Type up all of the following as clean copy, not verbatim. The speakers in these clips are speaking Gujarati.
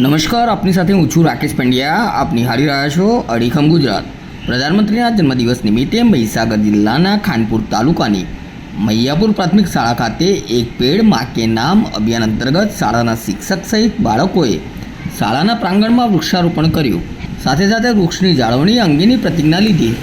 નમસ્કાર, આપની સાથે હું છું રાકેશ પંડ્યા. આપ નિહાળી રહ્યા છો અડીખમ ગુજરાત. પ્રધાનમંત્રીના જન્મદિવસ નિમિત્તે મહીસાગર જિલ્લાના ખાનપુર તાલુકાની મૈયાપુર પ્રાથમિક શાળા ખાતે એક પેડ માં કે નામ અભિયાન અંતર્ગત શાળાના શિક્ષક સહિત બાળકોએ શાળાના પ્રાંગણમાં વૃક્ષારોપણ કર્યું. સાથે સાથે વૃક્ષની જાળવણી અંગેની પ્રતિજ્ઞા લીધી.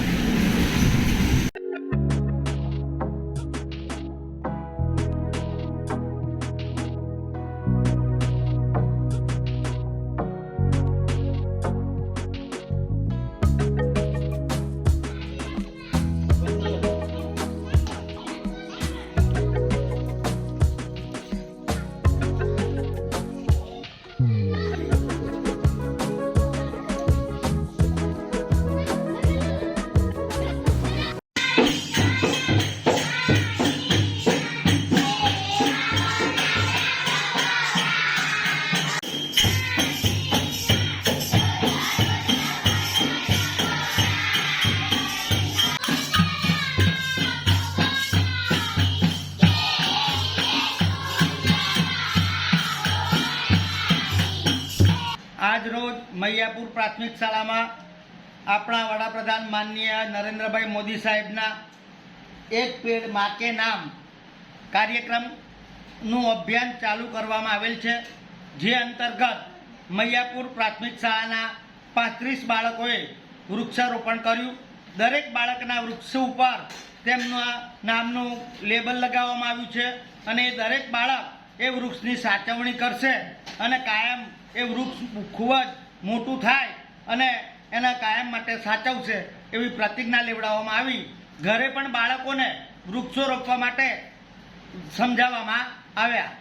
આજ રોજ મૈયાપુર પ્રાથમિક શાળામાં આપણા વડાપ્રધાન માનનીય નરેન્દ્રભાઈ મોદી સાહેબના એક પેડ માં કે નામ કાર્યક્રમનું અભિયાન ચાલુ કરવામાં આવેલ છે. જે અંતર્ગત મૈયાપુર પ્રાથમિક શાળાના 35 બાળકોએ વૃક્ષારોપણ કર્યું. દરેક બાળકના વૃક્ષ ઉપર તેમના નામનું લેબલ લગાવવામાં આવ્યું છે અને દરેક બાળક એ વૃક્ષની સાચવણી કરશે અને કાયમ એ વૃક્ષ ખૂબ જ મોટું થાય અને એના કાયમ માટે સાચવશે એવી પ્રતિજ્ઞા લેવડાવવામાં આવી. ઘરે પણ બાળકોને વૃક્ષો રોપવા માટે સમજાવવામાં આવ્યા.